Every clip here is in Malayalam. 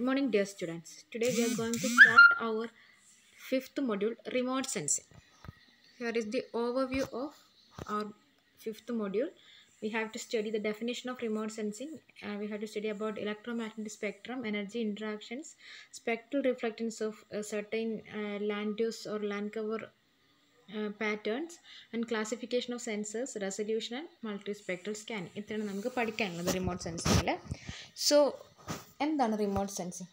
Good morning, dear students. Today we are going to start our fifth module, remote sensing. Here is the overview of our fifth module. We have to study the definition of remote sensing. We have to study about electromagnetic spectrum, energy interactions, spectral reflectance of certain land use or land cover patterns, and classification of sensors, resolution and multispectral scanning. ഇത്രയാണ് നമുക്ക് പഠിക്കാനുള്ളത് റിമോട്ട് സെൻസിങ്ങിൽ. സോ എന്താണ് റിമോട്ട് സെൻസിങ്?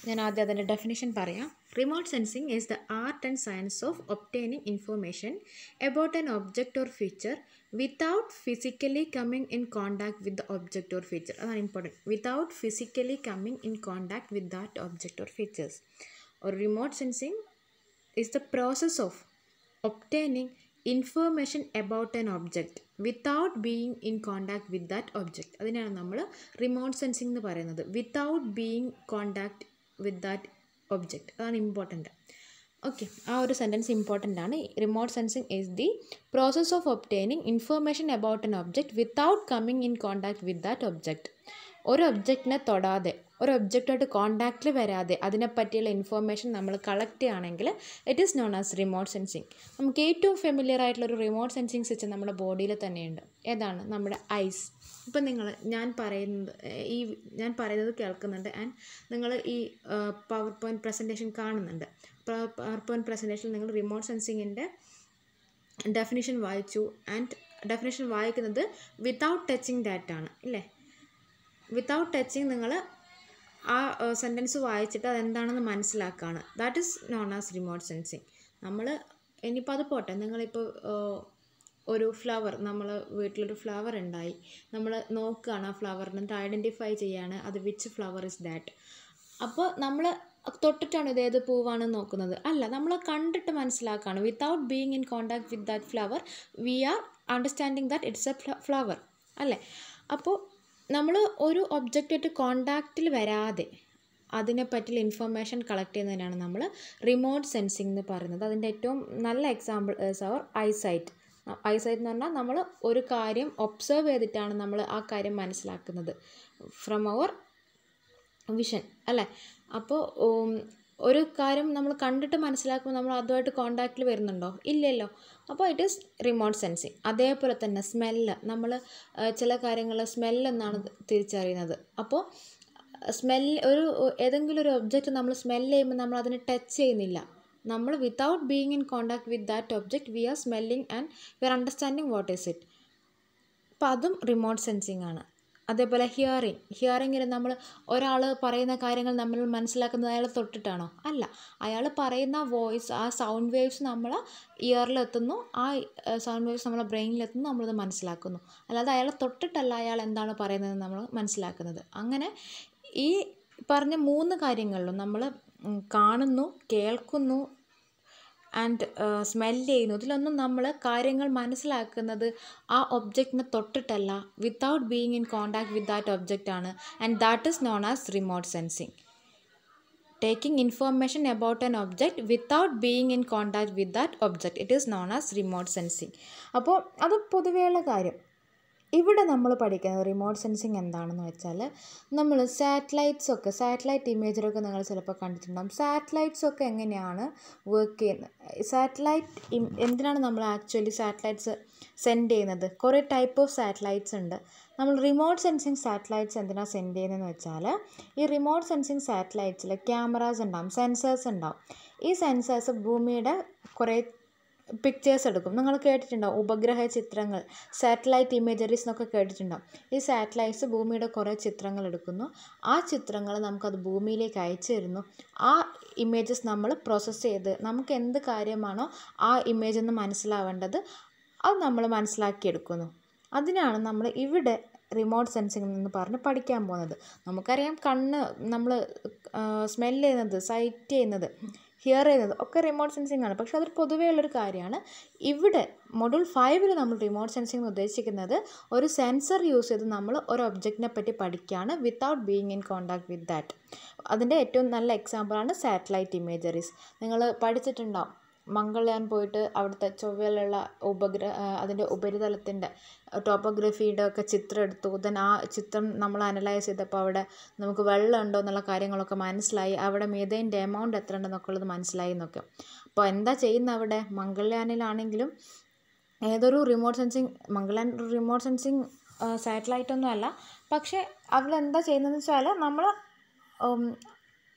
ഞാൻ ആദ്യം അതിൻ്റെ ഡെഫിനിഷൻ പറയാം. Remote sensing is the art and science of obtaining information about an object or feature without physically coming in contact with the object or feature. അതാണ് important. Without physically coming in contact with that object or features. ഒരു remote sensing is the process of obtaining information about an object without being in contact with that object. അതിനാണ് നമ്മൾ റിമോട്ട് സെൻസിങ് എന്ന് പറയുന്നത്. Without being contact with that object. അതാണ് ഇമ്പോർട്ടൻറ്റ്. ഓക്കെ, ആ ഒരു സെൻറ്റൻസ് ഇമ്പോർട്ടൻ്റ് ആണ്. Remote sensing is the process of obtaining information about an object without coming in contact with that object. ഒരു ഒബ്ജക്റ്റിനെ തൊടാതെ, ഒരു ഒബ്ജക്റ്റായിട്ട് കോണ്ടാക്റ്റിൽ വരാതെ അതിനെപ്പറ്റിയുള്ള ഇൻഫർമേഷൻ നമ്മൾ കളക്ട് ചെയ്യുകയാണെങ്കിൽ it is known as remote sensing. നമുക്ക് ഏറ്റവും ഫെമിലിയർ ആയിട്ടുള്ളൊരു റിമോട്ട് സെൻസിങ് സിസ്റ്റം നമ്മുടെ ബോഡിയിൽ തന്നെയുണ്ട്. ഏതാണ്? നമ്മുടെ ഐസ്. ഇപ്പം ഞാൻ പറയുന്നത് കേൾക്കുന്നുണ്ട് ആൻഡ് നിങ്ങൾ ഈ പവർ പോയിൻറ്റ് പ്രസൻറ്റേഷൻ കാണുന്നുണ്ട്. പവർ പോയിൻറ്റ് പ്രസൻറ്റേഷനിൽ നിങ്ങൾ റിമോട്ട് സെൻസിങ്ങിൻ്റെ ഡെഫിനിഷൻ വായിച്ചു. ആൻഡ് ഡെഫിനിഷൻ വായിക്കുന്നത് വിത്തൗട്ട് ടച്ചിങ് ഡാറ്റാണ് ഇല്ലേ? വിത്തൗട്ട് ടച്ചിങ് നിങ്ങൾ ആ സെൻറ്റൻസ് വായിച്ചിട്ട് അതെന്താണെന്ന് മനസ്സിലാക്കുകയാണ്. That is known as remote sensing. നമ്മൾ ഇനിയിപ്പോൾ അത് പോട്ടെ, നിങ്ങളിപ്പോൾ ഒരു ഫ്ലവർ, നമ്മൾ വീട്ടിലൊരു ഫ്ലവർ ഉണ്ടായി, നമ്മൾ നോക്കുകയാണ് ആ ഫ്ലവറിന്, എന്നിട്ട് ഐഡൻറ്റിഫൈ ചെയ്യാണ് അത് വിച്ച് ഫ്ലവർ ഇസ് ദാറ്റ്. അപ്പോൾ നമ്മൾ തൊട്ടിട്ടാണ് ഇതേത് പൂവാണ് നോക്കുന്നത്? അല്ല, നമ്മൾ കണ്ടിട്ട് മനസ്സിലാക്കുകയാണ്. Without being in contact with that flower we are understanding that it's a flower അല്ലേ? അപ്പോൾ നമ്മൾ ഒരു ഒബ്ജക്റ്റായിട്ട് കോണ്ടാക്റ്റിൽ വരാതെ അതിനെപ്പറ്റിയുള്ള ഇൻഫർമേഷൻ കളക്ട് ചെയ്യുന്നതിനാണ് നമ്മൾ റിമോട്ട് സെൻസിങ് എന്ന് പറയുന്നത്. അതിൻ്റെ ഏറ്റവും നല്ല example is our eyesight. Eyesight എന്ന് പറഞ്ഞാൽ നമ്മൾ ഒരു കാര്യം ഒബ്സർവ് ചെയ്തിട്ടാണ് നമ്മൾ ആ കാര്യം മനസ്സിലാക്കുന്നത്, ഫ്രം അവർ വിഷൻ അല്ലേ? അപ്പോൾ ഒരു കാര്യം നമ്മൾ കണ്ടിട്ട് മനസ്സിലാക്കുമ്പോൾ നമ്മൾ അതുമായിട്ട് കോണ്ടാക്റ്റിൽ വരുന്നുണ്ടോ? ഇല്ലല്ലോ. അപ്പോൾ ഇറ്റ് ഈസ് റിമോട്ട് സെൻസിങ്. അതേപോലെ തന്നെ സ്മെല്ല്, നമ്മൾ ചില കാര്യങ്ങൾ സ്മെല്ലെന്നാണ് തിരിച്ചറിയുന്നത്. അപ്പോൾ ഏതെങ്കിലും ഒരു ഒബ്ജക്റ്റ് നമ്മൾ സ്മെല്ല് ചെയ്യുമ്പോൾ നമ്മൾ അതിനെ ടച്ച് ചെയ്യുന്നില്ല. നമ്മൾ without being in contact with that object we are smelling and we are understanding what is it. അപ്പോൾ അതും റിമോട്ട് സെൻസിങ് ആണ്. അതേപോലെ ഹിയറിങ്ങിൽ നമ്മൾ ഒരാൾ പറയുന്ന കാര്യങ്ങൾ നമ്മൾ മനസ്സിലാക്കുന്നത് അയാൾ തൊട്ടിട്ടാണോ? അല്ല, അയാൾ പറയുന്ന വോയിസ്, ആ സൗണ്ട് വേവ്സ് നമ്മൾ ഇയറിലെത്തുന്നു, ആ സൗണ്ട് വേവ്സ് നമ്മളെ ബ്രെയിനിലെത്തുന്നു, നമ്മളത് മനസ്സിലാക്കുന്നു. അല്ലാതെ അയാളെ തൊട്ടിട്ടല്ല അയാൾ എന്താണ് പറയുന്നത് നമ്മൾ മനസ്സിലാക്കുന്നത്. അങ്ങനെ ഈ പറഞ്ഞ 3 കാര്യങ്ങളിലും നമ്മൾ കാണുന്നു, കേൾക്കുന്നു ആൻഡ് സ്മെല്ല് ചെയ്യുന്നു. ഇതിലൊന്നും നമ്മൾ കാര്യങ്ങൾ മനസ്സിലാക്കുന്നത് ആ ഒബ്ജക്റ്റിനെ തൊട്ടിട്ടല്ല, without being in contact with that object ആണ്. And that is known as remote sensing. Taking information about an object without being in contact with that object, it is known as remote sensing. അപ്പോൾ അത് പൊതുവെയുള്ള കാര്യം. ഇവിടെ നമ്മൾ പഠിക്കുന്നത് റിമോട്ട് സെൻസിങ് എന്താണെന്ന് വെച്ചാൽ, നമ്മൾ സാറ്റലൈറ്റ് ഇമേജറൊക്കെ നിങ്ങൾ ചിലപ്പോൾ കണ്ടിട്ടുണ്ടാകും. സാറ്റലൈറ്റ്സൊക്കെ എങ്ങനെയാണ് വർക്ക് ചെയ്യുന്നത്? എന്തിനാണ് നമ്മൾ ആക്ച്വലി സാറ്റലൈറ്റ്സ് സെൻഡ് ചെയ്യുന്നത്? കുറേ ടൈപ്പ് ഓഫ് സാറ്റലൈറ്റ്സ് ഉണ്ട്. നമ്മൾ റിമോട്ട് സെൻസിങ് സാറ്റലൈറ്റ്സ് എന്തിനാണ് സെൻഡ് ചെയ്യുന്നതെന്ന് വെച്ചാൽ, ഈ റിമോട്ട് സെൻസിങ് സാറ്റലൈറ്റ്സിൽ ക്യാമറാസ് ഉണ്ടാകും, സെൻസേഴ്സ് ഉണ്ടാകും. ഈ സെൻസേഴ്സ് ഭൂമിയുടെ കുറേ പിക്ചേഴ്സ് എടുക്കും. നിങ്ങൾ കേട്ടിട്ടുണ്ടാവും ഉപഗ്രഹ ചിത്രങ്ങൾ, സാറ്റലൈറ്റ് ഇമേജറീസ് എന്നൊക്കെ കേട്ടിട്ടുണ്ടാവും. ഈ സാറ്റലൈറ്റ്സ് ഭൂമിയുടെ കുറേ ചിത്രങ്ങൾ എടുക്കുന്നു. ആ ചിത്രങ്ങൾ നമുക്കത് ഭൂമിയിലേക്ക് അയച്ചു തരുന്നു. ആ ഇമേജസ് നമ്മൾ പ്രോസസ്സ് ചെയ്ത് നമുക്ക് എന്ത് കാര്യമാണോ ആ ഇമേജ് എന്ന് മനസ്സിലാവേണ്ടത് അത് നമ്മൾ മനസ്സിലാക്കിയെടുക്കുന്നു. അതിനാണ് നമ്മൾ ഇവിടെ റിമോട്ട് സെൻസിങ് എന്ന് പറഞ്ഞ് പഠിക്കാൻ പോകുന്നത്. നമുക്കറിയാം, കണ്ണ് നമ്മൾ സ്മെല്ല് ചെയ്യുന്നത്, സൈറ്റ് ചെയ്യുന്നത്, ഹിയർ ചെയ്യുന്നത് ഒക്കെ റിമോട്ട് സെൻസിങ് ആണ്. പക്ഷേ അതൊരു പൊതുവേ ഉള്ളൊരു കാര്യമാണ്. ഇവിടെ മൊഡ്യൂൾ 5 നമ്മൾ റിമോട്ട് സെൻസിങ് എന്ന് ഉദ്ദേശിക്കുന്നത് ഒരു സെൻസർ യൂസ് ചെയ്ത് നമ്മൾ ഒരു ഒബ്ജക്റ്റിനെ പറ്റി പഠിക്കുകയാണ് without being in contact with that. അതിൻ്റെ ഏറ്റവും നല്ല എക്സാമ്പിളാണ് സാറ്റലൈറ്റ് ഇമേജറീസ്. നിങ്ങൾ പഠിച്ചിട്ടുണ്ടാവും മംഗൾയാൻ പോയിട്ട് അവിടുത്തെ ചൊവ്വയിലുള്ള അതിൻ്റെ ഉപരിതലത്തിൻ്റെ ടോപ്പോഗ്രഫിയുടെ ഒക്കെ ചിത്രം എടുത്തു. ദെൻ ആ ചിത്രം നമ്മൾ അനലൈസ് ചെയ്തപ്പോൾ അവിടെ നമുക്ക് വെള്ളം ഉണ്ടോ എന്നുള്ള കാര്യങ്ങളൊക്കെ മനസ്സിലായി. അവിടെ മീഥേൻ്റെ എമൗണ്ട് എത്ര ഉണ്ടെന്നൊക്കെ ഉള്ളത് മനസ്സിലായി എന്നൊക്കെ. അപ്പോൾ എന്താ ചെയ്യുന്നത് അവിടെ മംഗൾയാനിലാണെങ്കിലും ഏതൊരു remote sensing Mangalyaan remote sensing സാറ്റലൈറ്റൊന്നും അല്ല. പക്ഷേ അവളെന്താ ചെയ്യുന്നതെന്ന് വെച്ചാൽ നമ്മൾ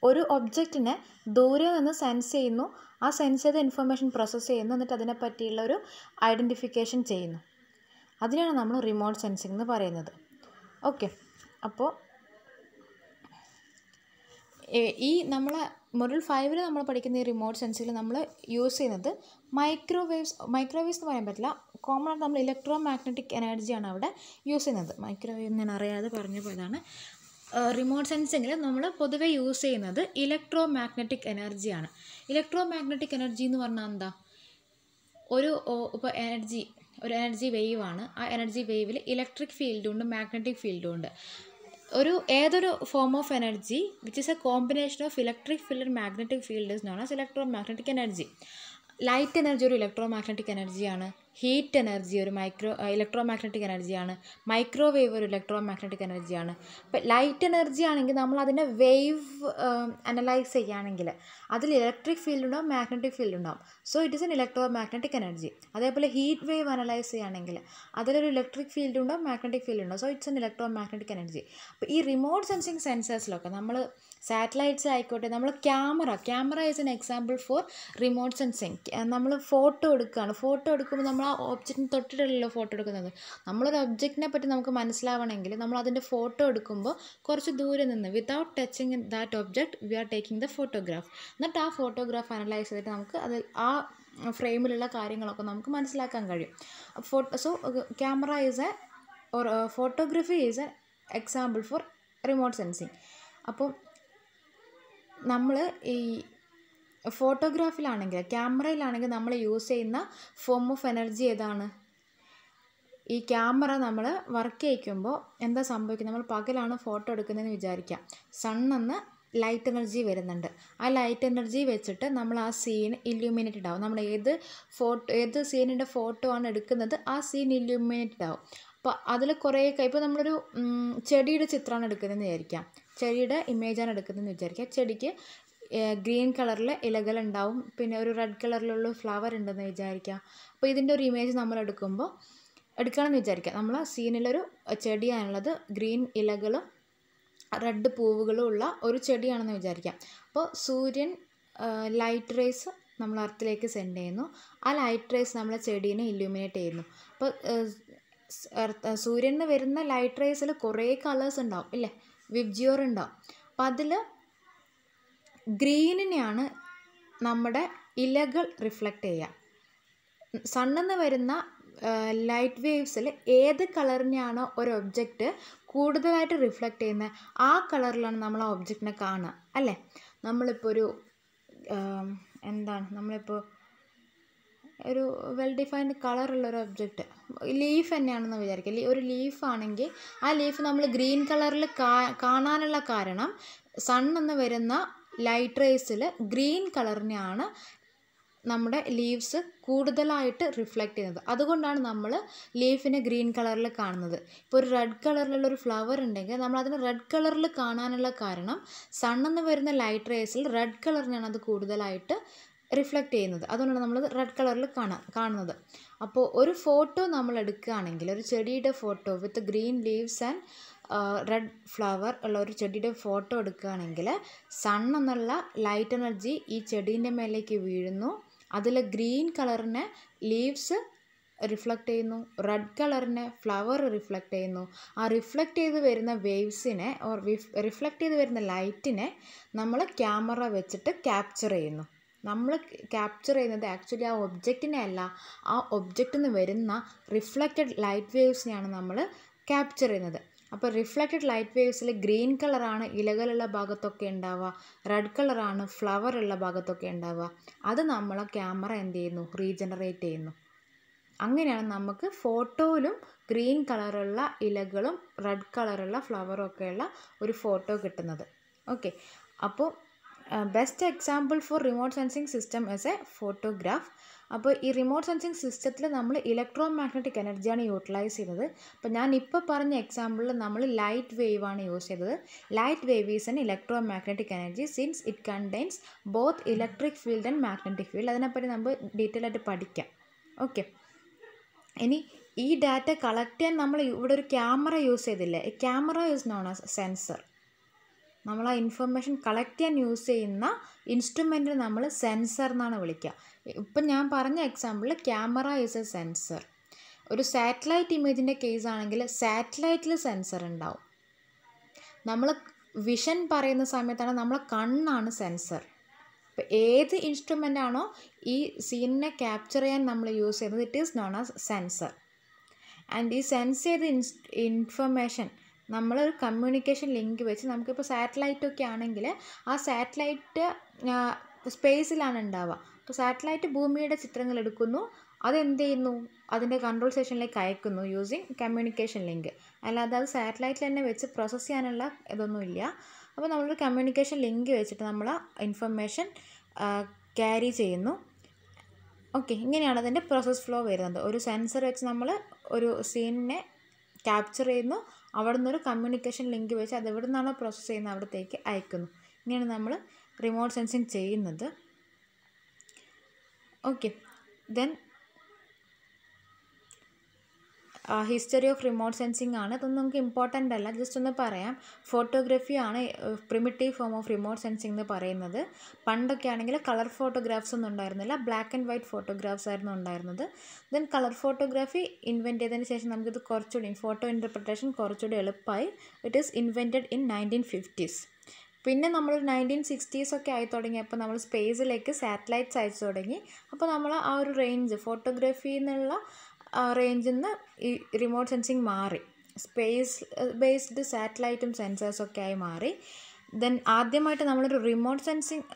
ഒരു ഒബ്ജക്റ്റിനെ ദൂരെ നിന്ന് സെൻസ് ചെയ്യുന്നു. ആ സെൻസ് ചെയ്ത ഇൻഫർമേഷൻ പ്രോസസ്സ് ചെയ്യുന്നു. എന്നിട്ട് അതിനെ പറ്റിയുള്ള ഒരു ഐഡൻറ്റിഫിക്കേഷൻ ചെയ്യുന്നു. അതിനാണ് നമ്മൾ റിമോട്ട് സെൻസിങ് എന്ന് പറയുന്നത്. ഓക്കെ, അപ്പോൾ ഈ നമ്മൾ മൊഡ്യൂൾ 5 നമ്മൾ പഠിക്കുന്ന ഈ റിമോട്ട് സെൻസിങ്ങിൽ നമ്മൾ യൂസ് ചെയ്യുന്നത് മൈക്രോവേവ്സ് എന്ന് പറയാൻ പറ്റില്ല. കോമൺ ആയിട്ട് നമ്മൾ ഇലക്ട്രോ മാഗ്നറ്റിക് എനർജിയാണ് അവിടെ യൂസ് ചെയ്യുന്നത്. മൈക്രോവേവ് ഞാൻ അറിയാതെ പറഞ്ഞു പോയതാണ്. റിമോട്ട് സെൻസിങ്ങിൽ നമ്മൾ പൊതുവെ യൂസ് ചെയ്യുന്നത് ഇലക്ട്രോ മാഗ്നറ്റിക് എനർജിയാണ്. ഇലക്ട്രോ മാഗ്നറ്റിക് എനർജി എന്ന് പറഞ്ഞാൽ എന്താ? ഇപ്പോൾ ഒരു എനർജി വേവാണ്. ആ എനർജി വേവിൽ ഇലക്ട്രിക് ഫീൽഡും ഉണ്ട്, മാഗ്നറ്റിക് ഫീൽഡും ഉണ്ട്. ഏതൊരു form of energy which is A combination of electric field and magnetic field is known as electro magnetic energy. Light energy ഒരു ഇലക്ട്രോ മാഗ്നറ്റിക് എനർജിയാണ്. ഹീറ്റ് എനർജി ഒരു ഇലക്ട്രോ മാഗ്നറ്റിക് എനർജിയാണ്. മൈക്രോവേവ് ഒരു ഇലക്ട്രോ മാഗ്നറ്റിക് എനർജിയാണ്. ഇപ്പം ലൈറ്റ് എനർജി ആണെങ്കിൽ നമ്മൾ അതിനെ വേവ് അനലൈസ് ചെയ്യുകയാണെങ്കിൽ അതിൽ ഇലക്ട്രിക് ഫീൽഡ് ഉണ്ടാവും, മാഗ്നറ്റിക് ഫീൽഡ് ഉണ്ടാവും. So it is N electro magnetic energy. അതേപോലെ ഹീറ്റ് വേവ് അനലൈസ് ചെയ്യുകയാണെങ്കിൽ അതിലൊരു ഇലക്ട്രിക് ഫീൽഡ് ഉണ്ടാവും, മാഗ്നറ്റിക് ഫീൽഡ് ഉണ്ടാവും. So it's an electro magnetic energy. അപ്പോൾ ഈ റിമോട്ട് സെൻസിങ് സെൻസേഴ്സിലൊക്കെ നമ്മൾ സാറ്റലൈറ്റ്സ് ആയിക്കോട്ടെ, നമ്മൾ camera is an example for remote sensing. നമ്മൾ ഫോട്ടോ എടുക്കുമ്പോൾ നമ്മൾ ആ ഒബ്ജക്റ്റിന് തൊട്ടിട്ടല്ലോ ഫോട്ടോ എടുക്കുന്നത്. നമ്മളൊരു ഒബ്ജക്റ്റിനെ പറ്റി നമുക്ക് മനസ്സിലാവണമെങ്കിൽ നമ്മൾ അതിൻ്റെ ഫോട്ടോ എടുക്കുമ്പോൾ കുറച്ച് ദൂരെ നിന്ന് without touching that object we are taking the photograph. എന്നിട്ട് ആ ഫോട്ടോഗ്രാഫ് അനലൈസ് ചെയ്തിട്ട് നമുക്ക് അത് ആ ഫ്രെയിമിലുള്ള കാര്യങ്ങളൊക്കെ നമുക്ക് മനസ്സിലാക്കാൻ കഴിയും. So camera is photography is A example for remote sensing. അപ്പോൾ നമ്മൾ ഈ ഫോട്ടോഗ്രാഫിലാണെങ്കിൽ ക്യാമറയിലാണെങ്കിൽ നമ്മൾ യൂസ് ചെയ്യുന്ന ഫോം ഓഫ് എനർജി ഏതാണ്? ഈ ക്യാമറ നമ്മൾ വർക്ക് ചെയ്യിക്കുമ്പോൾ എന്താ സംഭവിക്കുന്നത്? നമ്മൾ പകലാണ് ഫോട്ടോ എടുക്കുന്നതെന്ന് വിചാരിക്കാം. സണ്ണിന്ന് ലൈറ്റ് എനർജി വരുന്നുണ്ട്. ആ ലൈറ്റ് എനർജി വെച്ചിട്ട് നമ്മൾ ആ സീൻ ഇല്യൂമിനേറ്റഡ് ആവും. നമ്മൾ ഏത് സീനിൻ്റെ ഫോട്ടോ ആണ് എടുക്കുന്നത് ആ സീൻ ഇല്യൂമിനേറ്റഡ് ആവും. അപ്പോൾ അതിൽ കുറേ ഇപ്പോൾ നമ്മളൊരു ചെടിയുടെ ചിത്രമാണ് എടുക്കുന്നതെന്ന് വിചാരിക്കാം. ചെടിയുടെ ഇമേജാണ് എടുക്കുന്നതെന്ന് വിചാരിക്കാം. ചെടിക്ക് ഗ്രീൻ കളറിൽ ഇലകളുണ്ടാവും, പിന്നെ ഒരു റെഡ് കളറിലുള്ള ഫ്ലവർ ഉണ്ടെന്ന് വിചാരിക്കാം. അപ്പോൾ ഇതിൻ്റെ ഒരു ഇമേജ് നമ്മൾ എടുക്കുകയാണെന്ന് വിചാരിക്കാം. നമ്മൾ സീനിലൊരു ചെടിയാണുള്ളത്, ഗ്രീൻ ഇലകളും റെഡ് പൂവുകളും ഉള്ള ഒരു ചെടിയാണെന്ന് വിചാരിക്കാം. അപ്പോൾ സൂര്യൻ ലൈറ്റ് റേസ് നമ്മൾ എർത്തിലേക്ക് സെൻഡ് ചെയ്യുന്നു. ആ ലൈറ്റ് റേസ് നമ്മളെ ചെടീനെ ഇല്യൂമിനേറ്റ് ചെയ്യുന്നു. അപ്പോൾ സൂര്യനിൽ നിന്ന് വരുന്ന ലൈറ്റ് റേസിൽ കുറേ കളേഴ്സ് ഉണ്ടാവും ഇല്ലേ, വിബ്ജിയോർ ഉണ്ടാവും. അപ്പം അതിൽ ഗ്രീനിനെയാണ് നമ്മുടെ ഇലകൾ റിഫ്ലക്റ്റ് ചെയ്യുക. സണ്ണിൽ നിന്ന് വരുന്ന ലൈറ്റ് വേവ്സിൽ ഏത് കളറിനെയാണോ ഒരു ഒബ്ജക്റ്റ് കൂടുതലായിട്ട് റിഫ്ലക്റ്റ് ചെയ്യുന്നത് ആ കളറിലാണ് നമ്മൾ ആ ഒബ്ജക്റ്റിനെ കാണുക അല്ലേ. നമ്മളിപ്പോൾ നമ്മളിപ്പോൾ ഒരു വെൽ ഡിഫൈൻഡ് കളറുള്ളൊരു ഒബ്ജക്റ്റ് ലീഫ് തന്നെയാണെന്ന് വിചാരിക്കുക. ഒരു ലീഫാണെങ്കിൽ ആ ലീഫ് നമ്മൾ ഗ്രീൻ കളറിൽ കാണാനുള്ള കാരണം സണ്ണിൽ നിന്ന് വരുന്ന ലൈറ്റ് റേസിൽ ഗ്രീൻ കളറിനെയാണ് നമ്മുടെ ലീവ്സ് കൂടുതലായിട്ട് റിഫ്ലക്റ്റ് ചെയ്യുന്നത്. അതുകൊണ്ടാണ് നമ്മൾ ലീഫിനെ ഗ്രീൻ കളറിൽ കാണുന്നത്. ഇപ്പോൾ ഒരു റെഡ് കളറിലുള്ളൊരു ഫ്ലവർ ഉണ്ടെങ്കിൽ നമ്മൾ അതിന് റെഡ് കളറിൽ കാണാനുള്ള കാരണം സണ്ണിൽ നിന്ന് വരുന്ന ലൈറ്റ് റേസിൽ റെഡ് കളറിനെയാണ് അത് കൂടുതലായിട്ട് റിഫ്ലക്റ്റ് ചെയ്യുന്നത്. അതുകൊണ്ടാണ് നമ്മൾ റെഡ് കളറിൽ കാണുന്നത്. അപ്പോൾ ഒരു ഫോട്ടോ നമ്മൾ എടുക്കുകയാണെങ്കിൽ ഒരു ചെടിയുടെ photo with green leaves and red flower ഉള്ള ഒരു ചെടിയുടെ ഫോട്ടോ എടുക്കുകയാണെങ്കിൽ സണ്ണെന്നുള്ള ലൈറ്റ് എനർജി ഈ ചെടീൻ്റെ മേലേക്ക് വീഴുന്നു. അതിൽ ഗ്രീൻ കളറിനെ ലീവ്സ് റിഫ്ലക്റ്റ് ചെയ്യുന്നു, റെഡ് കളറിനെ ഫ്ലവർ റിഫ്ലക്റ്റ് ചെയ്യുന്നു. ആ റിഫ്ലക്റ്റ് ചെയ്ത് വരുന്ന വേവ്സിനെ റിഫ്ലക്റ്റ് ചെയ്ത് വരുന്ന ലൈറ്റിനെ നമ്മൾ ക്യാമറ വെച്ചിട്ട് ക്യാപ്ചർ ചെയ്യുന്നു. നമ്മൾ ക്യാപ്ചർ ചെയ്യുന്നത് ആക്ച്വലി ആ ഒബ്ജക്റ്റിനെ അല്ല, ആ ഒബ്ജക്റ്റിൽ നിന്ന് വരുന്ന റിഫ്ലക്റ്റഡ് ലൈറ്റ് വേവ്സിനെയാണ് നമ്മൾ ക്യാപ്ചർ ചെയ്യുന്നത്. അപ്പോൾ റിഫ്ലക്റ്റഡ് ലൈറ്റ് വേവ്സിൽ ഗ്രീൻ കളറാണ് ഇലകളുള്ള ഭാഗത്തൊക്കെ ഉണ്ടാവുക, റെഡ് കളറാണ് ഫ്ലവർ ഉള്ള ഭാഗത്തൊക്കെ ഉണ്ടാവുക. അത് നമ്മളെ ക്യാമറ എന്ത് ചെയ്യുന്നു? റീജനറേറ്റ് ചെയ്യുന്നു. അങ്ങനെയാണ് നമുക്ക് ഫോട്ടോയിലും ഗ്രീൻ കളറുള്ള ഇലകളും റെഡ് കളറുള്ള ഫ്ലവറും ഒക്കെയുള്ള ഒരു ഫോട്ടോ കിട്ടുന്നത്. ഓക്കെ, അപ്പോൾ best example for remote sensing system as A photograph. അപ്പോൾ ഈ റിമോട്ട് സെൻസിങ് സിസ്റ്റത്തിൽ നമ്മൾ ഇലക്ട്രോ മാഗ്നറ്റിക് എനർജിയാണ് യൂട്ടിലൈസ് ചെയ്യുന്നത്. അപ്പോൾ ഞാൻ ഇപ്പോൾ പറഞ്ഞ എക്സാമ്പിളിൽ നമ്മൾ ലൈറ്റ് വേവ് ആണ് യൂസ് ചെയ്തത്. Light wave is N electro magnetic energy since it contains both electric field and magnetic field. അതിനെപ്പറ്റി നമ്മൾ ഡീറ്റെയിൽ ആയിട്ട് പഠിക്കാം. ഓക്കെ, ഇനി ഈ ഡാറ്റ കളക്ട് ചെയ്യാൻ നമ്മൾ ഇവിടെ ഒരു ക്യാമറ യൂസ് ചെയ്തില്ലേ. Camera is known as sensor. നമ്മൾ ആ ഇൻഫർമേഷൻ കളക്ട് ചെയ്യാൻ യൂസ് ചെയ്യുന്ന ഇൻസ്ട്രുമെൻറ്റിന് നമ്മൾ സെൻസർ എന്നാണ് വിളിക്കുക. ഇപ്പം ഞാൻ പറഞ്ഞ എക്സാമ്പിളിൽ ക്യാമറ ഈസ് എ സെൻസർ. ഒരു സാറ്റലൈറ്റ് ഇമേജിൻ്റെ കേസ് ആണെങ്കിൽ സാറ്റലൈറ്റിൽ സെൻസർ ഉണ്ടാവും. നമ്മൾ വിഷൻ പറയുന്ന സമയത്താണ് നമ്മളെ കണ്ണാണ് സെൻസർ. ഇപ്പോൾ ഏത് ഇൻസ്ട്രുമെൻ്റ് ആണോ ഈ സീനിനെ ക്യാപ്ചർ ചെയ്യാൻ നമ്മൾ യൂസ് ചെയ്യുന്നത്, it is known as sensor. And ഈ സെൻസ് ചെയ്ത ഇൻഫർമേഷൻ നമ്മളൊരു കമ്മ്യൂണിക്കേഷൻ ലിങ്ക് വെച്ച്, നമുക്കിപ്പോൾ സാറ്റലൈറ്റൊക്കെ ആണെങ്കിൽ ആ സാറ്റലൈറ്റ് സ്പേസിലാണ് ഉണ്ടാവുക. അപ്പോൾ സാറ്റലൈറ്റ് ഭൂമിയുടെ ചിത്രങ്ങൾ എടുക്കുന്നു, അതെന്ത് ചെയ്യുന്നു, അതിൻ്റെ കൺട്രോൾ സ്റ്റേഷനിലേക്ക് അയക്കുന്നു യൂസിങ് കമ്മ്യൂണിക്കേഷൻ ലിങ്ക്. അല്ലാതെ അത് സാറ്റലൈറ്റിൽ തന്നെ വെച്ച് പ്രോസസ്സ് ചെയ്യാനുള്ള ഇതൊന്നുമില്ല. അപ്പോൾ നമ്മളൊരു കമ്മ്യൂണിക്കേഷൻ ലിങ്ക് വെച്ചിട്ട് നമ്മൾ ഇൻഫർമേഷൻ ക്യാരി ചെയ്യുന്നു. ഓക്കെ, ഇങ്ങനെയാണ് അതിൻ്റെ പ്രോസസ് ഫ്ലോ വരുന്നത്. ഒരു സെൻസർ വെച്ച് നമ്മൾ ഒരു സീനിനെ ക്യാപ്ചർ ചെയ്യുന്നു, അവിടെ നിന്നൊരു കമ്മ്യൂണിക്കേഷൻ ലിങ്ക് വെച്ച് അത് എവിടെ നിന്നാണോ പ്രോസസ്സ് ചെയ്യുന്നത് അവിടത്തേക്ക് അയക്കുന്നു. ഇങ്ങനെയാണ് നമ്മൾ റിമോട്ട് സെൻസിങ് ചെയ്യുന്നത്. Okay, then history of remote sensing ആണ്. ഇതൊന്നും നമുക്ക് ഇമ്പോർട്ടൻ്റ് അല്ല, ജസ്റ്റ് ഒന്ന് പറയാം. ഫോട്ടോഗ്രാഫി ആണ് primitive form of remote sensing എന്ന് പറയുന്നത്. പണ്ടൊക്കെ ആണെങ്കിൽ കളർ ഫോട്ടോഗ്രാഫ്സ് ഒന്നും ഉണ്ടായിരുന്നില്ല, ബ്ലാക്ക് ആൻഡ് വൈറ്റ് ഫോട്ടോഗ്രാഫ്സ് ആയിരുന്നു ഉണ്ടായിരുന്നത്. ദെൻ കളർ ഫോട്ടോഗ്രാഫി ഇൻവെൻറ്റ് ചെയ്തതിന് ശേഷം നമുക്കിത് കുറച്ചുകൂടി ഫോട്ടോ ഇൻ്റർപ്രിട്ടേഷൻ കുറച്ചുകൂടി എളുപ്പമായി. It is invented in 1950s. പിന്നെ നമ്മൾ 1960s ഒക്കെ ആയി തുടങ്ങിയപ്പോൾ നമ്മൾ സ്പേസിലേക്ക് സാറ്റലൈറ്റ്സ് അയച്ചു തുടങ്ങി. അപ്പോൾ നമ്മൾ ആ ഒരു റേഞ്ച് ഫോട്ടോഗ്രാഫിയിൽ നിന്നുള്ള റേഞ്ചിൽ നിന്ന് ഈ റിമോട്ട് സെൻസിങ് മാറി, സ്പേസ് ബേസ്ഡ് സാറ്റലൈറ്റും സെൻസേഴ്സൊക്കെ ആയി മാറി. ദെൻ ആദ്യമായിട്ട് നമ്മളൊരു റിമോട്ട് സെൻസിങ്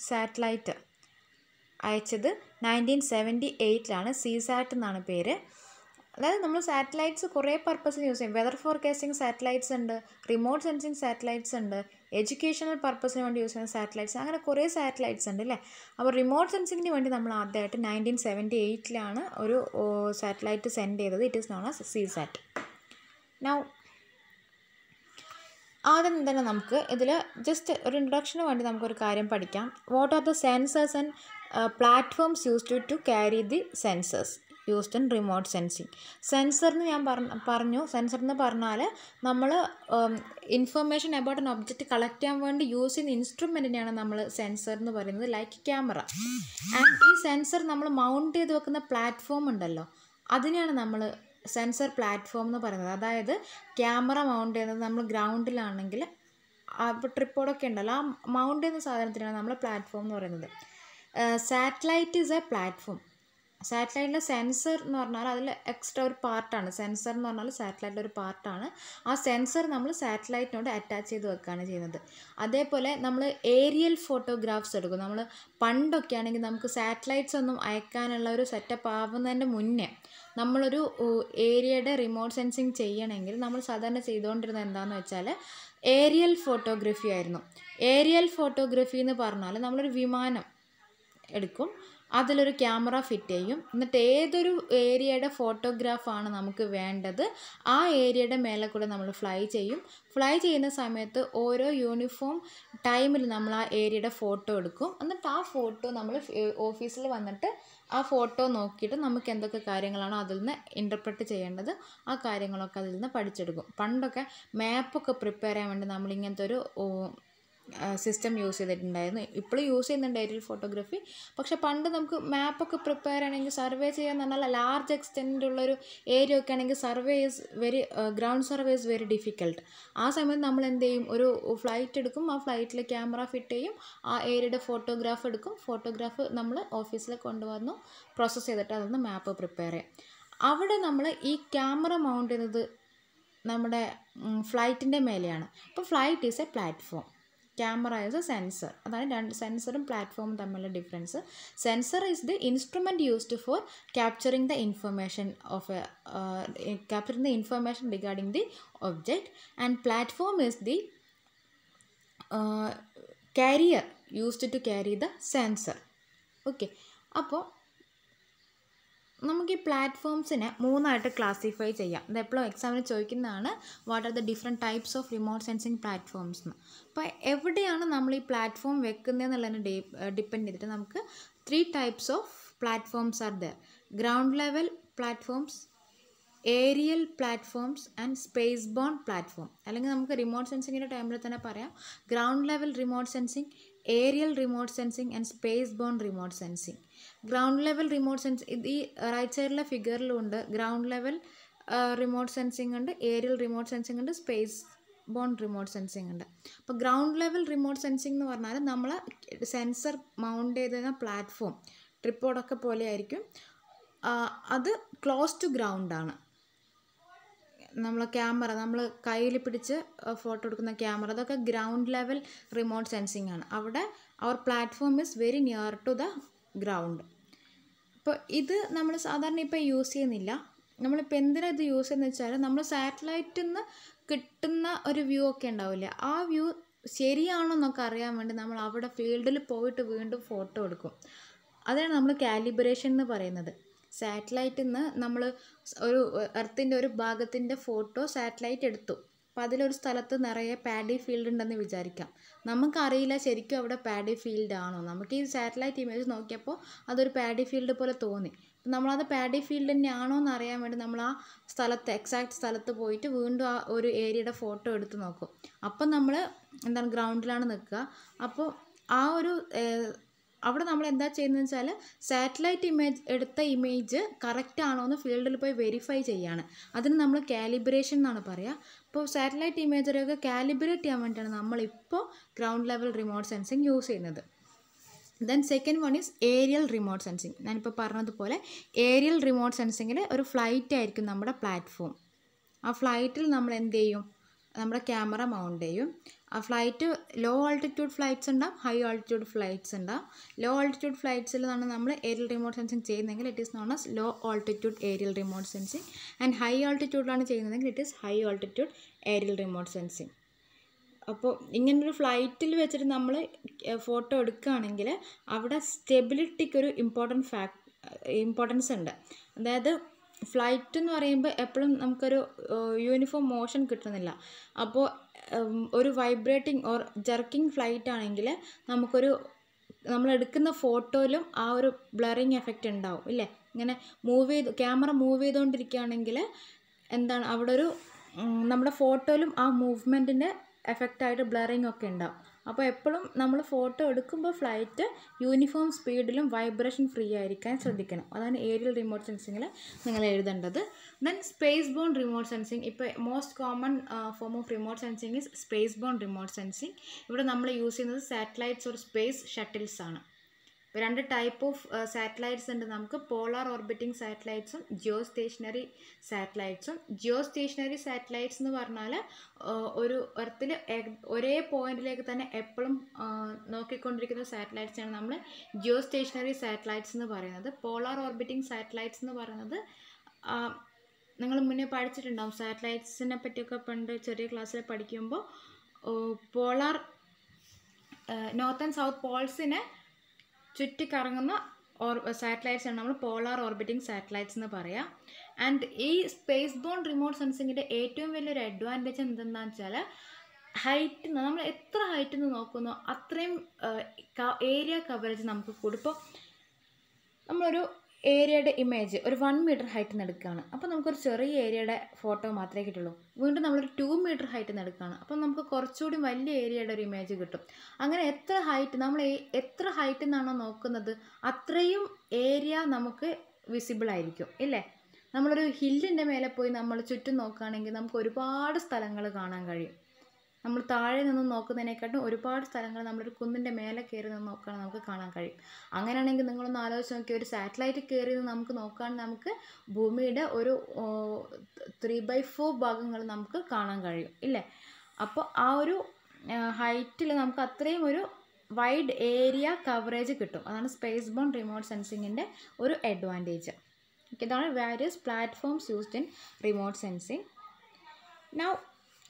സാറ്റലൈറ്റ് അയച്ചത് 1978 സീസാറ്റ് എന്നാണ് പേര്. അതായത് നമ്മൾ സാറ്റലൈറ്റ്സ് കുറേ പർപ്പസിന് യൂസ് ചെയ്യും. വെതർ ഫോർകാസ്റ്റിംഗ് സാറ്റലൈറ്റ്സ് ഉണ്ട്, റിമോട്ട് സെൻസിങ് സാറ്റലൈറ്റ്സ് ഉണ്ട്, എഡ്യൂക്കേഷണൽ പർപ്പസിന് വേണ്ടി യൂസ് ചെയ്യുന്ന സാറ്റലൈറ്റ്സ്, അങ്ങനെ കുറേ സാറ്റലൈറ്റ്സ് ഉണ്ട് അല്ലേ. അപ്പോൾ റിമോട്ട് സെൻസിങ്ങിന് വേണ്ടി നമ്മൾ ആദ്യമായിട്ട് 1978 ഒരു സാറ്റലൈറ്റ് സെൻഡ് ചെയ്തത്. It is known as സീസാറ്റ്. Now ആദ്യം തന്നെ നമുക്ക് ഇതിൽ ജസ്റ്റ് ഒരു ഇൻട്രൊഡക്ഷന് വേണ്ടി നമുക്കൊരു കാര്യം പഠിക്കാം. What are the sensors and platforms used to carry the sensors used in remote sensing. സെൻസറിന് ഞാൻ പറഞ്ഞു സെൻസർ എന്ന് പറഞ്ഞാൽ നമ്മൾ information about an object collect ചെയ്യാൻ വേണ്ടി യൂസ് ചെയ്യുന്ന ഇൻസ്ട്രുമെൻറ്റിനെയാണ് നമ്മൾ സെൻസർ എന്ന് പറയുന്നത്, ലൈക്ക് ക്യാമറ. ആൻഡ് ഈ സെൻസർ നമ്മൾ മൗണ്ട് ചെയ്ത് വെക്കുന്ന പ്ലാറ്റ്ഫോം ഉണ്ടല്ലോ, അതിനെയാണ് നമ്മൾ സെൻസർ പ്ലാറ്റ്ഫോം എന്ന് പറയുന്നത്. അതായത് ക്യാമറ മൗണ്ട് ചെയ്യുന്നത് നമ്മൾ ഗ്രൗണ്ടിലാണെങ്കിൽ അപ്പോൾ ട്രിപ്പോഡൊക്കെ ഉണ്ടല്ലോ, ആ മൗണ്ട് ചെയ്യുന്ന സാധനത്തിനാണ് നമ്മൾ പ്ലാറ്റ്ഫോം എന്ന് പറയുന്നത്. Satellite is a platform. സാറ്റലൈറ്റിലെ സെൻസർ എന്ന് പറഞ്ഞാൽ അതിൽ എക്സ്ട്രാ ഒരു പാർട്ടാണ്. സെൻസർ എന്ന് പറഞ്ഞാൽ സാറ്റലൈറ്റിലെ ഒരു പാർട്ടാണ്. ആ സെൻസർ നമ്മൾ സാറ്റലൈറ്റിനോട് അറ്റാച്ച് ചെയ്ത് വെക്കുകയാണ് ചെയ്യുന്നത്. അതേപോലെ നമ്മൾ ഏരിയൽ ഫോട്ടോഗ്രാഫ്സ് എടുക്കും. നമ്മൾ പണ്ടൊക്കെ ആണെങ്കിൽ നമുക്ക് സാറ്റലൈറ്റ്സ് ഒന്നും അയക്കാനുള്ള ഒരു സെറ്റപ്പ് ആവുന്നതിൻ്റെ മുന്നേ നമ്മളൊരു ഏരിയയുടെ റിമോട്ട് സെൻസിങ് ചെയ്യണമെങ്കിൽ നമ്മൾ സാധാരണ ചെയ്തുകൊണ്ടിരുന്നത് എന്താണെന്ന് വെച്ചാൽ ഏരിയൽ ഫോട്ടോഗ്രഫി ആയിരുന്നു. ഏരിയൽ ഫോട്ടോഗ്രഫി എന്ന് പറഞ്ഞാൽ നമ്മളൊരു വിമാനം എടുക്കും, അതിലൊരു ക്യാമറ ഫിറ്റ് ചെയ്യും, എന്നിട്ട് ഏതൊരു ഏരിയയുടെ ഫോട്ടോഗ്രാഫാണ് നമുക്ക് വേണ്ടത് ആ ഏരിയയുടെ മേലെ കൂടെ നമ്മൾ ഫ്ലൈ ചെയ്യും. ഫ്ലൈ ചെയ്യുന്ന സമയത്ത് ഓരോ യൂണിഫോം ടൈമിൽ നമ്മൾ ആ ഏരിയയുടെ ഫോട്ടോ എടുക്കും. എന്നിട്ട് ആ ഫോട്ടോ നമ്മൾ ഓഫീസിൽ വന്നിട്ട് ആ ഫോട്ടോ നോക്കിയിട്ട് നമുക്ക് എന്തൊക്കെ കാര്യങ്ങളാണോ അതിൽ നിന്ന് ഇൻ്റർപ്രറ്റ് ചെയ്യേണ്ടത് ആ കാര്യങ്ങളൊക്കെ അതിൽ നിന്ന് പഠിച്ചെടുക്കും. പണ്ടൊക്കെ മാപ്പൊക്കെ പ്രിപ്പയർ ചെയ്യാൻ വേണ്ടി നമ്മളിങ്ങനത്തെ ഒരു സിസ്റ്റം യൂസ് ചെയ്തിട്ടുണ്ടായിരുന്നു. ഇപ്പോഴും യൂസ് ചെയ്യുന്നുണ്ട് ഏരിയൽ ഫോട്ടോഗ്രാഫി. പക്ഷെ പണ്ട് നമുക്ക് മാപ്പൊക്കെ പ്രിപ്പയർ ചെയ്യണമെങ്കിൽ സർവേ ചെയ്യാന്ന് പറഞ്ഞാൽ ലാർജ് എക്സ്റ്റെൻറ്റുള്ളൊരു ഏരിയ ഒക്കെ ആണെങ്കിൽ survey is very ground survey is very difficult. ആ സമയത്ത് നമ്മൾ എന്ത് ചെയ്യും, ഒരു ഫ്ലൈറ്റ് എടുക്കും, ആ ഫ്ലൈറ്റിൽ ക്യാമറ ഫിറ്റ് ചെയ്യും, ആ ഏരിയയുടെ ഫോട്ടോഗ്രാഫ് എടുക്കും, ഫോട്ടോഗ്രാഫ് നമ്മൾ ഓഫീസിൽ കൊണ്ടുവന്നു പ്രോസസ്സ് ചെയ്തിട്ട് അതിൽ നിന്ന് മാപ്പ് പ്രിപ്പയർ ചെയ്യും. അവിടെ നമ്മൾ ഈ ക്യാമറ മൗണ്ട് ചെയ്യുന്നത് നമ്മുടെ ഫ്ലൈറ്റിൻ്റെ മേലെയാണ്. അപ്പോൾ flight is a platform, camera is A sensor. അതാണ് രണ്ട് സെൻസറും പ്ലാറ്റ്ഫോമും തമ്മിലുള്ള difference. Sensor is the instrument used for capturing the information regarding the object, and platform is the carrier used to carry the sensor. Okay, അപ്പോൾ നമുക്ക് ഈ പ്ലാറ്റ്ഫോംസിനെ മൂന്നായിട്ട് ക്ലാസിഫൈ ചെയ്യാം. ഇത് എപ്പോഴും എക്സാമിന് ചോദിക്കുന്നതാണ്, what are the different types of remote sensing platforms എന്ന്. അപ്പോൾ എവിടെയാണ് നമ്മൾ ഈ പ്ലാറ്റ്ഫോം വെക്കുന്നതെന്നുള്ളതിനെ ഡിപ്പെൻഡ് ചെയ്തിട്ട് നമുക്ക് 3 types of platforms are there. Ground level platforms, aerial platforms and space borne platform. അല്ലെങ്കിൽ നമുക്ക് റിമോട്ട് സെൻസിങ്ങിൻ്റെ ടൈമിൽ തന്നെ പറയാം ground level remote sensing, aerial remote sensing and space borne remote sensing. Ground level remote sensing ഈ റൈറ്റ് സൈഡിലെ ഫിഗറിലുണ്ട്. ഗ്രൗണ്ട് ലെവൽ റിമോട്ട് സെൻസിങ് ഉണ്ട്, ഏരിയൽ റിമോട്ട് സെൻസിങ് ഉണ്ട്, സ്പേസ് ബോൺ റിമോട്ട് സെൻസിങ് ഉണ്ട്. അപ്പോൾ ഗ്രൗണ്ട് ലെവൽ റിമോട്ട് സെൻസിങ് എന്ന് പറഞ്ഞാൽ നമ്മൾ സെൻസർ മൗണ്ട് ചെയ്തിരുന്ന പ്ലാറ്റ്ഫോം ട്രിപ്പോഡൊക്കെ പോലെ ആയിരിക്കും. അത് ക്ലോസ് ടു ഗ്രൗണ്ടാണ്. നമ്മൾ ക്യാമറ നമ്മൾ കയ്യിൽ പിടിച്ച് ഫോട്ടോ എടുക്കുന്ന ക്യാമറ, അതൊക്കെ ഗ്രൗണ്ട് ലെവൽ റിമോട്ട് സെൻസിങ് ആണ്. അവിടെ അവർ platform is very near to the ground. അപ്പോൾ ഇത് നമ്മൾ സാധാരണ ഇപ്പോൾ യൂസ് ചെയ്യുന്നില്ല. നമ്മളിപ്പോൾ എന്തിനാണ് ഇത് യൂസ് ചെയ്യുന്നത് വെച്ചാൽ നമ്മൾ സാറ്റലൈറ്റിൽ നിന്ന് കിട്ടുന്ന ഒരു വ്യൂ ഒക്കെ ഉണ്ടാവില്ലേ, ആ വ്യൂ ശരിയാണോ എന്നൊക്കെ അറിയാൻ വേണ്ടി നമ്മൾ അവിടെ ഫീൽഡിൽ പോയിട്ട് വീണ്ടും ഫോട്ടോ എടുക്കും. അതാണ് നമ്മൾ കാലിബ്രേഷൻ എന്ന് പറയുന്നത്. സാറ്റലൈറ്റിൽ നിന്ന് നമ്മൾ ഒരു എർത്തിൻ്റെ ഒരു ഭാഗത്തിൻ്റെ ഫോട്ടോ സാറ്റലൈറ്റ് എടുത്തു. അപ്പോൾ അതിലൊരു സ്ഥലത്ത് നിറയെ പാഡി ഫീൽഡ് ഉണ്ടെന്ന് വിചാരിക്കാം. നമുക്കറിയില്ല ശരിക്കും അവിടെ പാഡി ഫീൽഡ് ആണോ. നമുക്ക് ഈ സാറ്റലൈറ്റ് ഇമേജ് നോക്കിയപ്പോൾ അതൊരു പാഡി ഫീൽഡ് പോലെ തോന്നി. അപ്പം നമ്മളത് പാഡി ഫീൽഡ് തന്നെയാണോ എന്ന് അറിയാൻ വേണ്ടി നമ്മൾ ആ സ്ഥലത്ത് എക്സാക്ട് സ്ഥലത്ത് പോയിട്ട് വീണ്ടും ആ ഒരു ഏരിയയുടെ ഫോട്ടോ എടുത്ത് നോക്കും. അപ്പം നമ്മൾ എന്താണ് ഗ്രൗണ്ടിലാണ് നിൽക്കുക. അപ്പോൾ ആ ഒരു അവിടെ നമ്മൾ എന്താ ചെയ്യുന്നതെന്ന് വെച്ചാൽ സാറ്റലൈറ്റ് എടുത്ത ഇമേജ് കറക്റ്റ് ആണോ എന്ന് ഫീൽഡിൽ പോയി വെരിഫൈ ചെയ്യാണ്. അതിന് നമ്മൾ കാലിബ്രേഷൻ എന്നാണ് പറയുക. അപ്പോൾ സാറ്റലൈറ്റ് ഇമേജറിയൊക്കെ കാലിബ്രേറ്റ് ചെയ്യാൻ വേണ്ടിയിട്ടാണ് നമ്മളിപ്പോൾ ground level remote sensing use ചെയ്യുന്നത്. Then second one is aerial remote sensing. ഞാനിപ്പോൾ പറഞ്ഞതുപോലെ ഏരിയൽ റിമോട്ട് സെൻസിങ്ങിൽ ഒരു ഫ്ലൈറ്റ് ആയിരിക്കും നമ്മുടെ പ്ലാറ്റ്ഫോം. ആ ഫ്ലൈറ്റിൽ നമ്മൾ എന്ത് ചെയ്യും, നമ്മുടെ ക്യാമറ മൗണ്ട് ചെയ്യും. ആ ഫ്ലൈറ്റ് ലോ ആൾട്ടിറ്റ്യൂഡ് ഫ്ലൈറ്റ്സ് ഉണ്ടാവും, ഹൈ ആൾട്ടിറ്റ്യൂഡ് ഫ്ലൈറ്റ്സ് ഉണ്ടാവും. ലോ ആൾട്ടിറ്റ്യൂഡ് ഫ്ലൈറ്റ്സിലാണ് നമ്മൾ ഏരിയൽ റിമോട്ട് സെൻസിങ് ചെയ്യുന്നതെങ്കിൽ it is known as low altitude aerial remote sensing. And high ആൾട്ടിറ്റ്യൂഡിലാണ് ചെയ്യുന്നതെങ്കിൽ it is high altitude aerial remote sensing. അപ്പോൾ ഇങ്ങനൊരു ഫ്ലൈറ്റിൽ വെച്ചിട്ട് നമ്മൾ ഫോട്ടോ എടുക്കുകയാണെങ്കിൽ അവിടെ സ്റ്റെബിലിറ്റിക്കൊരു ഇമ്പോർട്ടൻസ് ഉണ്ട്. അതായത് ഫ്ലൈറ്റ് എന്ന് പറയുമ്പോൾ എപ്പോഴും നമുക്കൊരു യൂണിഫോം മോഷൻ കിട്ടുന്നില്ല. അപ്പോൾ ഒരു വൈബ്രേറ്റിംഗ് ഓർ ജർക്കിംഗ് ഫ്ലൈറ്റ് ആണെങ്കിൽ നമ്മളെടുക്കുന്ന ഫോട്ടോയിലും ആ ഒരു ബ്ലറിങ് എഫക്റ്റ് ഉണ്ടാവും ഇല്ലേ. ഇങ്ങനെ ക്യാമറ മൂവ് ചെയ്തുകൊണ്ടിരിക്കുകയാണെങ്കിൽ എന്താണ് അവിടെ ഒരു നമ്മുടെ ഫോട്ടോയിലും ആ മൂവ്മെൻറ്റിൻ്റെ എഫക്റ്റായിട്ട് ബ്ലറിങ് ഒക്കെ ഉണ്ടാവും. അപ്പോൾ എപ്പോഴും നമ്മൾ ഫോട്ടോ എടുക്കുമ്പോൾ ഫ്ലൈറ്റ് യൂണിഫോം സ്പീഡിലും വൈബ്രേഷൻ ഫ്രീ ആയിരിക്കാൻ ശ്രദ്ധിക്കണം. അതാണ് ഏരിയൽ റിമോട്ട് സെൻസിങ്ങിൽ നിങ്ങൾ എഴുതേണ്ടത്. Then space borne remote sensing. ഇപ്പോൾ most common form of remote sensing is space borne remote sensing. ഇവിടെ നമ്മൾ യൂസ് ചെയ്യുന്നത് സാറ്റലൈറ്റ്സ് ഓർ സ്പേസ് ഷട്ടിൽസ് ആണ്. ഇപ്പോൾ 2 ടൈപ്പ് ഓഫ് സാറ്റലൈറ്റ്സ് ഉണ്ട് നമുക്ക്. പോളാർ ഓർബിറ്റിംഗ് സാറ്റലൈറ്റ്സും ജിയോ സ്റ്റേഷനറി സാറ്റലൈറ്റ്സും. ജിയോ സ്റ്റേഷനറി സാറ്റലൈറ്റ്സ് എന്ന് പറഞ്ഞാൽ ഒരു എർത്തിൽ ഒരേ പോയിന്റിലേക്ക് തന്നെ എപ്പോഴും നോക്കിക്കൊണ്ടിരിക്കുന്ന സാറ്റലൈറ്റ്സാണ് നമ്മൾ ജിയോ സ്റ്റേഷനറി സാറ്റലൈറ്റ്സ് എന്ന് പറയുന്നത്. പോളാർ ഓർബിറ്റിംഗ് സാറ്റലൈറ്റ്സ് എന്ന് പറയുന്നത് നിങ്ങൾ മുന്നേ പഠിച്ചിട്ടുണ്ടാവും. സാറ്റലൈറ്റ്സിനെ പറ്റിയൊക്കെ പണ്ട് ചെറിയ ക്ലാസ്സിൽ പഠിക്കുമ്പോൾ പോളാർ നോർത്ത് ആൻഡ് സൗത്ത് പോൾസിനെ ചുറ്റിക്കറങ്ങുന്ന സാറ്റലൈറ്റ്സ് ആണ് നമ്മൾ പോളാർ ഓർബിറ്റിംഗ് സാറ്റലൈറ്റ്സ് എന്ന് പറയാം. ആൻഡ് ഈ സ്പേസ് ബോൺ റിമോട്ട് സെൻസിങ്ങിൻ്റെ ഏറ്റവും വലിയൊരു അഡ്വാൻറ്റേജ് എന്തെന്ന് വെച്ചാൽ ഹൈറ്റ്, നമ്മൾ എത്ര ഹൈറ്റിൽ നിന്ന് നോക്കുന്നോ അത്രയും ഏരിയ കവറേജ് നമുക്ക് കൂടും. ഇപ്പോൾ നമ്മളൊരു ഏരിയയുടെ ഇമേജ് ഒരു 1 മീറ്റർ ഹൈറ്റിൽ നിന്ന് എടുക്കുകയാണ്. അപ്പോൾ നമുക്കൊരു ചെറിയ ഏരിയയുടെ ഫോട്ടോ മാത്രമേ കിട്ടുള്ളൂ. വീണ്ടും നമ്മളൊരു 2 മീറ്റർ ഹൈറ്റിൽ നിന്ന് എടുക്കുകയാണ്. അപ്പോൾ നമുക്ക് കുറച്ചുകൂടി വലിയ ഏരിയയുടെ ഒരു ഇമേജ് കിട്ടും. അങ്ങനെ നമ്മൾ എത്ര ഹൈറ്റിൽ നിന്നാണോ നോക്കുന്നത് അത്രയും ഏരിയ നമുക്ക് വിസിബിൾ ആയിരിക്കും ഇല്ലേ. നമ്മളൊരു ഹില്ലിൻ്റെ മേലെ പോയി നമ്മൾ ചുറ്റും നോക്കുകയാണെങ്കിൽ നമുക്ക് ഒരുപാട് സ്ഥലങ്ങൾ കാണാൻ കഴിയും. നമ്മൾ താഴെ നിന്ന് നോക്കുന്നതിനെക്കാട്ടും ഒരുപാട് സ്ഥലങ്ങൾ നമ്മളൊരു കുന്നിൻ്റെ മേലെ കയറി നിന്ന് നോക്കുകയാണെങ്കിൽ നമുക്ക് കാണാൻ കഴിയും. അങ്ങനെയാണെങ്കിൽ നിങ്ങളൊന്ന് ആലോചിച്ച് നോക്കി, ഒരു സാറ്റലൈറ്റ് കയറി നിന്ന് നമുക്ക് നോക്കുകയാണെങ്കിൽ നമുക്ക് ഭൂമിയുടെ ഒരു 3/4 ഭാഗങ്ങൾ നമുക്ക് കാണാൻ കഴിയും ഇല്ലേ. അപ്പോൾ ആ ഒരു ഹൈറ്റിൽ നമുക്ക് അത്രയും ഒരു വൈഡ് ഏരിയ കവറേജ് കിട്ടും. അതാണ് സ്പേസ് ബോൺ റിമോട്ട് സെൻസിങ്ങിൻ്റെ ഒരു അഡ്വാൻറ്റേജ്. ഇതാണ് various platforms used in remote sensing. Now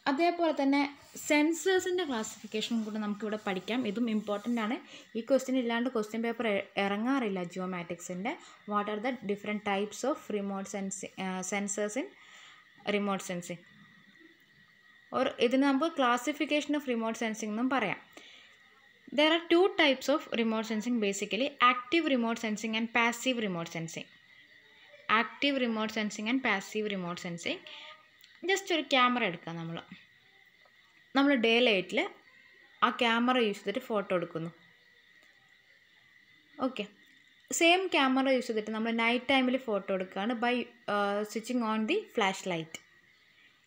അതേപോലെ തന്നെ സെൻസേഴ്സിൻ്റെ ക്ലാസിഫിക്കേഷനും കൂടെ നമുക്കിവിടെ പഠിക്കാം. ഇതും ഇമ്പോർട്ടൻ്റ് ആണ്. ഈ ക്വസ്റ്റ്യൻ ഇല്ലാണ്ട് ക്വസ്റ്റ്യൻ പേപ്പർ ഇറങ്ങാറില്ല ജിയോമാറ്റിക്സിൻ്റെ. What are the different types of remote sensors in remote sensing, ഇതിന് നമുക്ക് ക്ലാസിഫിക്കേഷൻ ഓഫ് റിമോട്ട് സെൻസിങ് എന്നും പറയാം. There are two types of remote sensing basically: active remote sensing and passive remote sensing. Active remote sensing and passive remote sensing. Just ഒരു ക്യാമറ എടുക്കാം. നമ്മൾ ഡേ ലൈറ്റിൽ ആ ക്യാമറ യൂസ് ചെയ്തിട്ട് ഫോട്ടോ എടുക്കുന്നു. ഓക്കെ, സെയിം ക്യാമറ യൂസ് ചെയ്തിട്ട് നമ്മൾ നൈറ്റ് ടൈമിൽ ഫോട്ടോ എടുക്കുകയാണ് by switching on the flash light.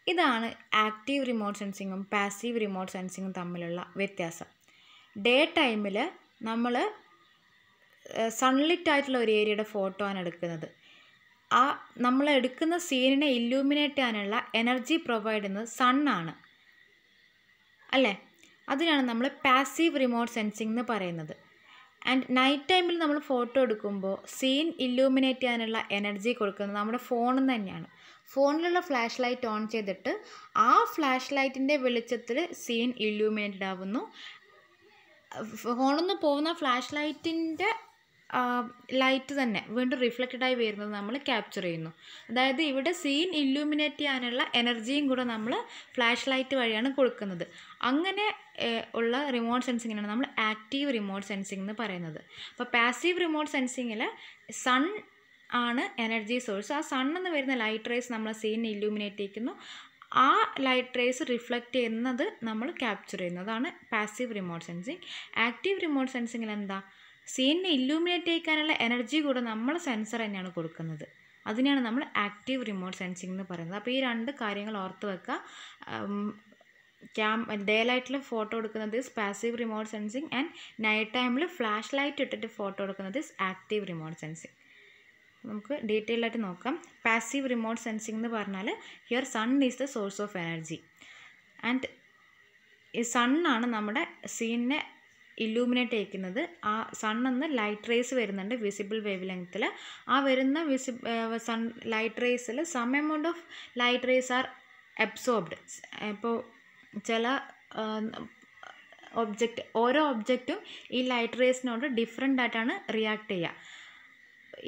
ഇതാണ് ആക്റ്റീവ് റിമോട്ട് സെൻസിങ്ങും പാസീവ് റിമോട്ട് സെൻസിങ്ങും തമ്മിലുള്ള വ്യത്യാസം. ഡേ ടൈമിൽ നമ്മൾ സൺലിറ്റ് ആയിട്ടുള്ള ഒരു ഏരിയയുടെ ഫോട്ടോ ആണ് എടുക്കുന്നത്. ആ നമ്മൾ എടുക്കുന്ന സീനിനെ ഇല്ലൂമിനേറ്റ് ചെയ്യാനുള്ള എനർജി പ്രൊവൈഡ് ചെയ്യുന്നത് സണ്ണാണ് അല്ലേ? അതിനാണ് നമ്മൾ പാസീവ് റിമോട്ട് സെൻസിങ് എന്ന് പറയുന്നത്. ആൻഡ് നൈറ്റ് ടൈമിൽ നമ്മൾ ഫോട്ടോ എടുക്കുമ്പോൾ സീൻ ഇല്ലൂമിനേറ്റ് ചെയ്യാനുള്ള എനർജി കൊടുക്കുന്നത് നമ്മുടെ ഫോണിൽ തന്നെയാണ്. ഫോണിലുള്ള ഫ്ലാഷ് ലൈറ്റ് ഓൺ ചെയ്തിട്ട് ആ ഫ്ലാഷ് ലൈറ്റിൻ്റെ വെളിച്ചത്തിൽ സീൻ ഇല്ലൂമിനേറ്റഡ് ആവുന്നു. ഫോണിൽ നിന്ന് പോകുന്ന ഫ്ലാഷ് ലൈറ്റിൻ്റെ ലൈറ്റ് തന്നെ വീണ്ടും റിഫ്ലക്റ്റഡായി വരുന്നത് നമ്മൾ ക്യാപ്ചർ ചെയ്യുന്നു. അതായത് ഇവിടെ സീൻ ഇല്ലൂമിനേറ്റ് ചെയ്യാനുള്ള എനർജിയും കൂടെ നമ്മൾ ഫ്ലാഷ് ലൈറ്റ് വഴിയാണ് കൊടുക്കുന്നത്. അങ്ങനെ ഉള്ള റിമോട്ട് സെൻസിങ്ങിനാണ് നമ്മൾ ആക്റ്റീവ് റിമോട്ട് സെൻസിങ് എന്ന് പറയുന്നത്. അപ്പോൾ പാസീവ് റിമോട്ട് സെൻസിങ്ങിൽ സൺ ആണ് എനർജി സോഴ്സ്. ആ സണ്ണെന്ന് വരുന്ന ലൈറ്റ് റേസ് നമ്മൾ സീൻ ഇല്ലൂമിനേറ്റ് ചെയ്യുന്നു. ആ ലൈറ്റ് റേസ് റിഫ്ലക്റ്റ് ചെയ്യുന്നത് നമ്മൾ ക്യാപ്ചർ ചെയ്യുന്നു. അതാണ് passive remote sensing. Active remote സെൻസിങ്ങിൽ എന്താ, സീനിനെ ഇല്ലൂമിനേറ്റ് ചെയ്യിക്കാനുള്ള എനർജി കൂടെ നമ്മൾ സെൻസർ തന്നെയാണ് കൊടുക്കുന്നത്. അതിനെയാണ് നമ്മൾ ആക്റ്റീവ് റിമോട്ട് സെൻസിങ് എന്ന് പറയുന്നത്. അപ്പോൾ ഈ രണ്ട് കാര്യങ്ങൾ ഓർത്ത് വെക്കുക. ഡേ ലൈറ്റിൽ ഫോട്ടോ എടുക്കുന്നത് passive remote sensing and night ടൈമിൽ ഫ്ലാഷ് ലൈറ്റ് ഇട്ടിട്ട് ഫോട്ടോ എടുക്കുന്നത് ആക്റ്റീവ് റിമോട്ട് സെൻസിങ്. നമുക്ക് ഡീറ്റെയിൽ ആയിട്ട് നോക്കാം. പാസീവ് റിമോട്ട് സെൻസിങ് എന്ന് പറഞ്ഞാൽ here sun is the source of energy and ഈ സണ്ണാണ് നമ്മുടെ സീനിനെ ഇല്ലൂമിനേറ്റ് ചെയ്യിക്കുന്നത്. ആ സണ്ണെന്ന് ലൈറ്റ് റേസ് വരുന്നുണ്ട് വിസിബിൾ വേവ് ലെങ്ത്തിൽ. ആ വരുന്ന സൺ ലൈറ്റ് റേസിൽ some amount of light rays are absorbed. ഇപ്പോൾ ചില ഒബ്ജക്റ്റ്, ഓരോ ഒബ്ജക്റ്റും ഈ ലൈറ്റ് റേസിനോട് ഡിഫറെൻ്റ് ആയിട്ടാണ് റിയാക്ട് ചെയ്യുക.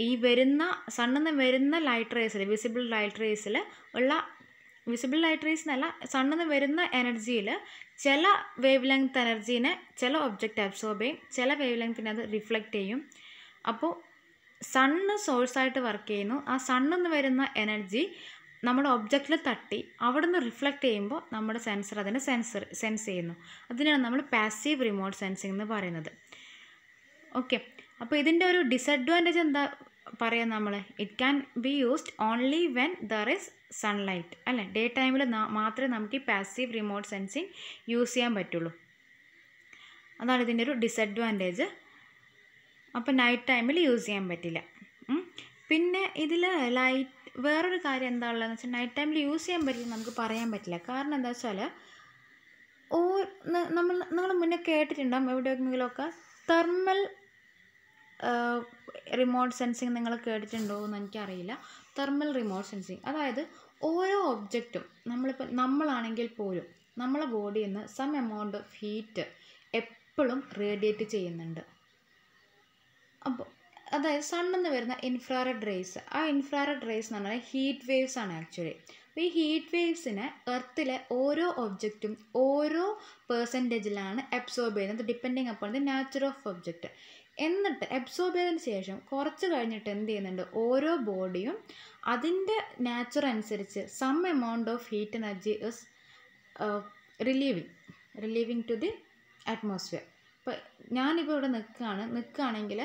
ഈ വരുന്ന സണ്ണിൽ നിന്ന് വരുന്ന ലൈറ്റ് റേസിൽ, വിസിബിൾ ലൈറ്റ് റേസിൽ ഉള്ള, വിസിബിൾ ലൈറ്റ് റേസ് എന്നല്ല, സണ്ണിൽ നിന്ന് വരുന്ന എനർജിയിൽ ചില വേവ് ലെങ്ത് എനർജീനെ ചില ഒബ്ജക്റ്റ് അബ്സോർബ് ചെയ്യും, ചില വേവ് ലെങ്ത്തിനെ അത് റിഫ്ലക്റ്റ് ചെയ്യും. അപ്പോൾ സണ്ണ് സോഴ്സായിട്ട് വർക്ക് ചെയ്യുന്നു. ആ സണ്ണിൽ നിന്ന് വരുന്ന എനർജി നമ്മുടെ ഒബ്ജക്റ്റിൽ തട്ടി അവിടെ നിന്ന് റിഫ്ലക്റ്റ് ചെയ്യുമ്പോൾ നമ്മുടെ സെൻസർ അതിനെ സെൻസ് ചെയ്യുന്നു. അതിനാണ് നമ്മൾ പാസീവ് റിമോട്ട് സെൻസിങ് എന്ന് പറയുന്നത്. ഓക്കെ, അപ്പോൾ ഇതിൻ്റെ ഒരു ഡിസഡ്വാൻറ്റേജ് എന്താ പറയാം നമ്മൾ? It can be used only when there is sunlight അല്ലേ? ഡേ ടൈമിൽ മാത്രമേ നമുക്ക് ഈ പാസീവ് റിമോട്ട് സെൻസിങ് യൂസ് ചെയ്യാൻ പറ്റുള്ളൂ. അതാണ് ഇതിൻ്റെ ഒരു ഡിസഡ്വാൻറ്റേജ്. അപ്പോൾ നൈറ്റ് ടൈമിൽ യൂസ് ചെയ്യാൻ പറ്റില്ല. പിന്നെ ഇതിൽ വേറൊരു കാര്യം എന്താ ഉള്ളതെന്ന് വെച്ചാൽ നൈറ്റ് ടൈമിൽ യൂസ് ചെയ്യാൻ പറ്റില്ല നമുക്ക് പറയാൻ പറ്റില്ല. കാരണം എന്താ വെച്ചാൽ നിങ്ങൾ മുന്നേ കേട്ടിട്ടുണ്ടാകും എവിടെയെങ്കിലുമൊക്കെ തെർമൽ റിമോട്ട് സെൻസിങ് നിങ്ങൾ കേട്ടിട്ടുണ്ടോ എന്ന് എനിക്കറിയില്ല. തെർമൽ റിമോട്ട് സെൻസിങ് അതായത് ഓരോ ഒബ്ജക്റ്റും നമ്മളാണെങ്കിൽ പോലും നമ്മളെ ബോഡിയിൽ നിന്ന് സം എമൗണ്ട് ഓഫ് ഹീറ്റ് എപ്പോഴും റേഡിയേറ്റ് ചെയ്യുന്നുണ്ട്. അപ്പോൾ അതായത് സണ്ണിൽ നിന്ന് വരുന്ന ഇൻഫ്രാറെഡ് റേസ്, ആ ഇൻഫ്രാറെഡ് റേസ് എന്ന് പറഞ്ഞാൽ ഹീറ്റ് വേവ്സ് ആണ് ആക്ച്വലി. അപ്പോൾ ഈ ഹീറ്റ് വേവ്സിനെ എർത്തിലെ ഓരോ ഒബ്ജക്റ്റും ഓരോ പെർസെൻറ്റേജിലാണ് അബ്സോർബ് ചെയ്യുന്നത് depending upon the nature of object. എന്നിട്ട് അബ്സോർബ് ചെയ്തതിന് ശേഷം കുറച്ച് കഴിഞ്ഞിട്ട് എന്ത് ചെയ്യുന്നുണ്ട്, ഓരോ ബോഡിയും അതിൻ്റെ നാച്ചർ അനുസരിച്ച് some amount of heat energy is relieving to the atmosphere. ഇപ്പോൾ ഞാനിപ്പോൾ ഇവിടെ നിൽക്കുകയാണെങ്കിൽ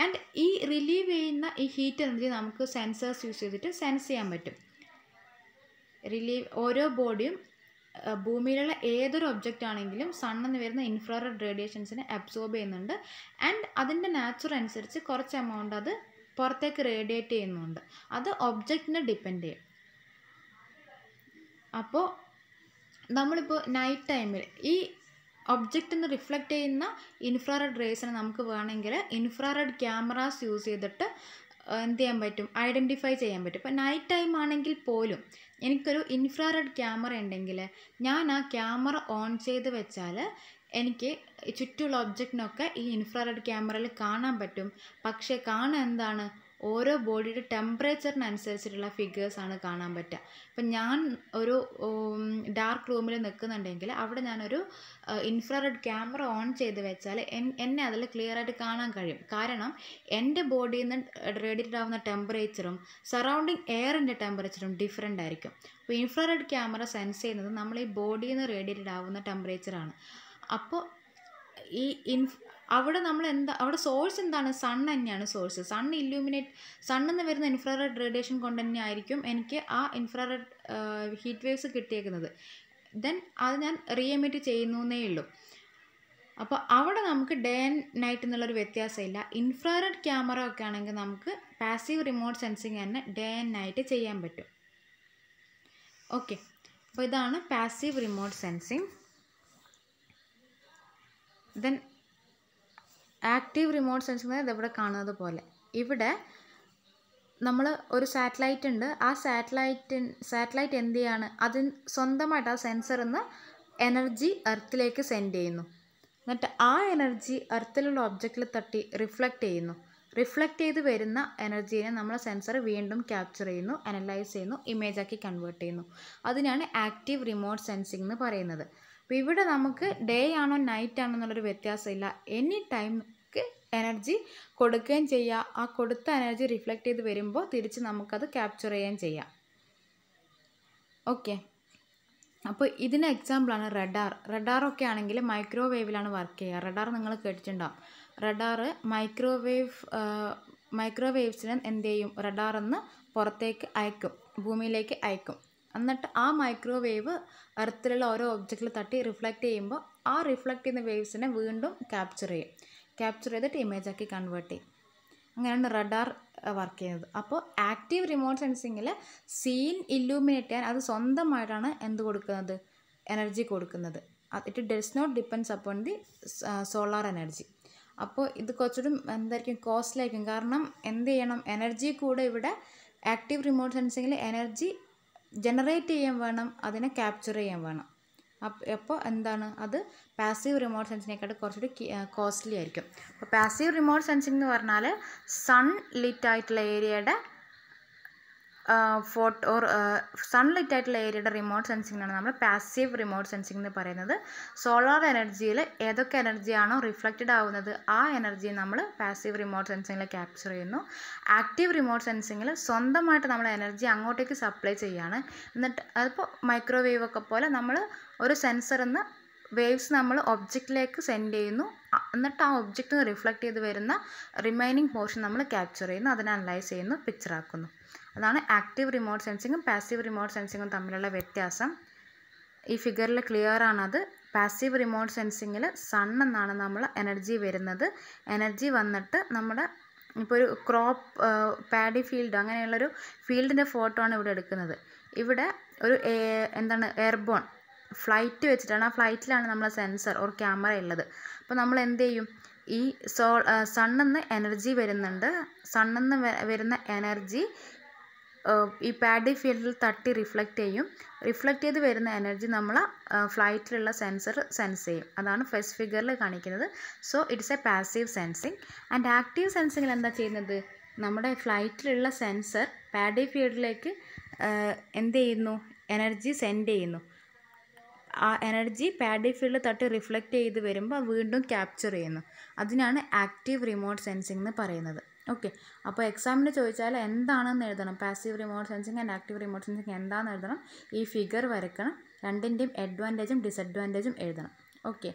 ആൻഡ് ഈ റിലീവ് ചെയ്യുന്ന ഈ ഹീറ്റ് എനർജി നമുക്ക് സെൻസേഴ്സ് യൂസ് ചെയ്തിട്ട് സെൻസ് ചെയ്യാൻ പറ്റും. ഓരോ ബോഡിയും ഭൂമിയിലുള്ള ഏതൊരു ഒബ്ജക്റ്റ് ആണെങ്കിലും സണ്ണിൽ നിന്ന് വരുന്ന ഇൻഫ്രാറെഡ് റേഡിയേഷൻസിനെ അബ്സോർബ് ചെയ്യുന്നുണ്ട് ആൻഡ് അതിൻ്റെ നാച്ചർ അനുസരിച്ച് കുറച്ച് എമൗണ്ട് അത് പുറത്തേക്ക് റേഡിയേറ്റ് ചെയ്യുന്നുണ്ട്. അത് ഒബ്ജക്റ്റിനെ ഡിപ്പെൻഡ് ചെയ്യും. അപ്പോൾ നമ്മളിപ്പോൾ നൈറ്റ് ടൈമിൽ ഈ ഒബ്ജക്റ്റിൽ നിന്ന് റിഫ്ലക്റ്റ് ചെയ്യുന്ന ഇൻഫ്രാറെഡ് റേസിനെ നമുക്ക് വേണമെങ്കിൽ ഇൻഫ്രാറെഡ് ക്യാമറാസ് യൂസ് ചെയ്തിട്ട് എന്ത് ചെയ്യാൻ പറ്റും, ഐഡൻറ്റിഫൈ ചെയ്യാൻ പറ്റും. ഇപ്പോൾ നൈറ്റ് ടൈം ആണെങ്കിൽ പോലും എനിക്കൊരു ഇൻഫ്രാറെഡ് ക്യാമറ ഉണ്ടെങ്കിൽ ഞാൻ ആ ക്യാമറ ഓൺ ചെയ്ത് വെച്ചാൽ എനിക്ക് ചുറ്റുമുള്ള ഒബ്ജക്റ്റിനൊക്കെ ഈ ഇൻഫ്രാറെഡ് ക്യാമറയിൽ കാണാൻ പറ്റും. പക്ഷേ കാണാൻ എന്താണ്, ഓരോ ബോഡിയുടെ ടെമ്പറേച്ചറിനനുസരിച്ചിട്ടുള്ള ഫിഗേഴ്സാണ് കാണാൻ പറ്റുക. ഇപ്പം ഞാൻ ഒരു ഡാർക്ക് റൂമിൽ നിൽക്കുന്നുണ്ടെങ്കിൽ അവിടെ ഞാനൊരു ഇൻഫ്രാറെഡ് ക്യാമറ ഓൺ ചെയ്ത് വെച്ചാൽ എന്നെ അതിൽ ക്ലിയർ ആയിട്ട് കാണാൻ കഴിയും. കാരണം എൻ്റെ ബോഡിയിൽ നിന്ന് റേഡിയേറ്റ് ആവുന്ന ടെമ്പറേച്ചറും സറൗണ്ടിങ് എയറിൻ്റെ ടെമ്പറേച്ചറും ഡിഫറെൻ്റ് ആയിരിക്കും. അപ്പോൾ ഇൻഫ്രാറെഡ് ക്യാമറ സെൻസ് ചെയ്യുന്നത് നമ്മൾ ഈ ബോഡിയിൽ നിന്ന് റേഡിയേറ്റഡ് ആവുന്ന ടെമ്പറേച്ചറാണ്. അപ്പോൾ ഈ അവിടെ നമ്മൾ അവിടെ സോഴ്സ് എന്താണ്, സൺ തന്നെയാണ് സോഴ്സ്. സണ്ണിൽ നിന്ന് വരുന്ന ഇൻഫ്രാറെഡ് റേഡിയേഷൻ കൊണ്ട് തന്നെ ആയിരിക്കും എനിക്ക് ആ ഇൻഫ്രാറെഡ് ഹീറ്റ് വേവ്സ് കിട്ടിയേക്കുന്നത്. ദെൻ അത് ഞാൻ റീഎമിറ്റ് ചെയ്യുന്നേ ഉള്ളൂ. അപ്പോൾ അവിടെ നമുക്ക് ഡേ ആൻഡ് നൈറ്റ് എന്നുള്ളൊരു വ്യത്യാസമില്ല. ഇൻഫ്രാറെഡ് ക്യാമറ ഒക്കെ ആണെങ്കിൽ നമുക്ക് പാസീവ് റിമോട്ട് സെൻസിങ് തന്നെ ഡേ ആൻഡ് നൈറ്റ് ചെയ്യാൻ പറ്റും. ഓക്കെ, അപ്പോൾ ഇതാണ് passive remote sensing. Then active remote sensing ഇതിവിടെ കാണുന്നത് പോലെ ഇവിടെ നമ്മൾ ഒരു സാറ്റലൈറ്റ് ഉണ്ട്. ആ സാറ്റലൈറ്റ് എന്ത് ചെയ്യാണ്, അതിന് സ്വന്തമായിട്ട് ആ സെൻസറിൽ നിന്ന് എനർജി എർത്തിലേക്ക് സെൻഡ് ചെയ്യുന്നു. എന്നിട്ട് ആ എനർജി എർത്തിലുള്ള ഒബ്ജക്റ്റിൽ തട്ടി റിഫ്ലക്റ്റ് ചെയ്യുന്നു. റിഫ്ലക്റ്റ് ചെയ്ത് വരുന്ന എനർജീനെ നമ്മളെ സെൻസർ വീണ്ടും ക്യാപ്ചർ ചെയ്യുന്നു, അനലൈസ് ചെയ്യുന്നു, ഇമേജാക്കി കൺവേർട്ട് ചെയ്യുന്നു. അതിനാണ് ആക്റ്റീവ് റിമോട്ട് സെൻസിങ് എന്ന് പറയുന്നത്. അപ്പോൾ ഇവിടെ നമുക്ക് ഡേ ആണോ നൈറ്റ് ആണോ എന്നുള്ളൊരു വ്യത്യാസമില്ല. എനി ടൈം എനർജി കൊടുക്കുകയും ചെയ്യുക, ആ കൊടുത്ത എനർജി റിഫ്ലക്റ്റ് ചെയ്ത് വരുമ്പോൾ തിരിച്ച് നമുക്കത് ക്യാപ്ചർ ചെയ്യുകയും ചെയ്യാം. ഓക്കെ, അപ്പോൾ ഇതിന് എക്സാമ്പിളാണ് റഡാറൊക്കെ ആണെങ്കിൽ മൈക്രോവേവിലാണ് വർക്ക് ചെയ്യുക. റഡാർ നിങ്ങൾ കേട്ടിട്ടുണ്ടാവും. റഡാർ മൈക്രോവേവ്സിനെ എന്ത് ചെയ്യും, റഡാറിന്ന് പുറത്തേക്ക് അയക്കും, ഭൂമിയിലേക്ക് അയക്കും. എന്നിട്ട് ആ മൈക്രോവേവ് എർത്തിലുള്ള ഓരോ ഒബ്ജക്റ്റിൽ തട്ടി റിഫ്ലക്റ്റ് ചെയ്യുമ്പോൾ ആ റിഫ്ലക്റ്റ് ചെയ്യുന്ന വേവ്സിനെ വീണ്ടും ക്യാപ്ചർ ചെയ്തിട്ട് ഇമേജാക്കി കൺവേർട്ട് ചെയ്യും. അങ്ങനെയാണ് റഡാർ വർക്ക് ചെയ്യുന്നത്. അപ്പോൾ ആക്റ്റീവ് റിമോട്ട് സെൻസിങ്ങിൽ സീൻ ഇല്ലൂമിനേറ്റ് ചെയ്യാൻ അത് സ്വന്തമായിട്ടാണ് എന്ത് കൊടുക്കുന്നത്, എനർജി കൊടുക്കുന്നത്. It does not depends upon the solar energy. അപ്പോൾ ഇത് കുറച്ചുകൂടി എന്തായിരിക്കും, കോസ്റ്റ്ലി ആയിരിക്കും. കാരണം എന്ത് ചെയ്യണം, എനർജി കൂടെ ഇവിടെ ആക്റ്റീവ് റിമോട്ട് സെൻസിങ്ങിൽ എനർജി ജനറേറ്റ് ചെയ്യാൻ വേണം, അതിനെ ക്യാപ്ചർ ചെയ്യാൻ വേണം. അപ്പോൾ എന്താണ്, അത് പാസീവ് റിമോട്ട് സെൻസിങ്ങിനെക്കാട്ട് കുറച്ചുകൂടി കോസ്റ്റ്ലി ആയിരിക്കും. അപ്പോൾ പാസീവ് റിമോട്ട് സെൻസിങ് എന്ന് പറഞ്ഞാൽ സൺ ലിറ്റ് ആയിട്ടുള്ള ഏരിയയുടെ സൺലൈറ്റ് ആയിട്ടുള്ള ഏരിയയുടെ റിമോട്ട് സെൻസിങ്ങിനാണ് നമ്മൾ പാസീവ് റിമോട്ട് സെൻസിങ് എന്ന് പറയുന്നത്. സോളാർ എനർജിയിൽ ഏതൊക്കെ എനർജിയാണോ റിഫ്ലക്റ്റഡ് ആവുന്നത് ആ എനർജി നമ്മൾ പാസീവ് റിമോട്ട് സെൻസിങ്ങിൽ ക്യാപ്ചർ ചെയ്യുന്നു. ആക്റ്റീവ് റിമോട്ട് സെൻസിങ്ങിൽ സ്വന്തമായിട്ട് നമ്മൾ എനർജി അങ്ങോട്ടേക്ക് സപ്ലൈ ചെയ്യാണ്. എന്നിട്ട് അതിപ്പോൾ മൈക്രോവേവ് ഒക്കെ പോലെ നമ്മൾ ഒരു സെൻസറിൽ നിന്ന് വേവ്സ് നമ്മൾ ഒബ്ജക്റ്റിലേക്ക് സെൻഡ് ചെയ്യുന്നു. എന്നിട്ട് ആ ഒബ്ജക്റ്റിൽ നിന്ന് റിഫ്ലക്റ്റ് ചെയ്ത് വരുന്ന റിമൈനിങ് പോർഷൻ നമ്മൾ ക്യാപ്ചർ ചെയ്യുന്നു, അതിനെ അനലൈസ് ചെയ്യുന്നു, പിക്ചറാക്കുന്നു. അതാണ് ആക്റ്റീവ് റിമോട്ട് സെൻസിങ്ങും പാസീവ് റിമോട്ട് സെൻസിങ്ങും തമ്മിലുള്ള വ്യത്യാസം. ഈ ഫിഗറിൽ ക്ലിയർ ആണത്. പാസീവ് റിമോട്ട് സെൻസിങ്ങിൽ സൺ എന്നാണ് നമ്മൾ എനർജി വരുന്നത്. എനർജി വന്നിട്ട് നമ്മുടെ ഇപ്പോൾ ഒരു പാഡി ഫീൽഡ് അങ്ങനെയുള്ളൊരു ഫീൽഡിൻ്റെ ഫോട്ടോ ആണ് ഇവിടെ എടുക്കുന്നത്. ഇവിടെ ഒരു എയർബോൺ ഫ്ലൈറ്റ് വെച്ചിട്ടാണ്, ആ ഫ്ലൈറ്റിലാണ് നമ്മളെ സെൻസർ ഒരു ക്യാമറ ഉള്ളത്. അപ്പോൾ നമ്മൾ എന്ത് ചെയ്യും, ഈ സണ്ണിൽ നിന്ന് എനർജി വരുന്നുണ്ട്. സണ്ണിൽ നിന്ന് വരുന്ന എനർജി ഈ പാഡി ഫീൽഡിൽ തട്ടി റിഫ്ലക്റ്റ് ചെയ്യും. റിഫ്ലക്റ്റ് ചെയ്ത് വരുന്ന എനർജി നമ്മൾ ഫ്ലൈറ്റിലുള്ള സെൻസർ സെൻസ് ചെയ്യും. അതാണ് ഫസ്റ്റ് ഫിഗറിൽ കാണിക്കുന്നത്. So it's a passive sensing. And active സെൻസിങ്ങിൽ എന്താ ചെയ്യുന്നത്, നമ്മുടെ ഫ്ലൈറ്റിലുള്ള സെൻസർ പാഡി ഫീൽഡിലേക്ക് എന്ത് ചെയ്യുന്നു, എനർജി സെൻഡ് ചെയ്യുന്നു. ആ എനർജി പാഡി ഫീൽഡ് തട്ടി റിഫ്ലക്റ്റ് ചെയ്ത് വരുമ്പോൾ വീണ്ടും ക്യാപ്ചർ ചെയ്യുന്നു. അതിനാണ് ആക്റ്റീവ് റിമോട്ട് സെൻസിങ് എന്ന് പറയുന്നത്. ഓക്കെ, അപ്പോൾ എക്സാമിന് ചോദിച്ചാൽ എന്താണെന്ന് എഴുതണം, passive remote sensing and active remote sensing എന്താണെന്ന് എഴുതണം, ഈ ഫിഗർ വരയ്ക്കണം, രണ്ടിൻ്റെയും അഡ്വാൻറ്റേജും ഡിസഡ്വാൻറ്റേജും എഴുതണം. ഓക്കെ.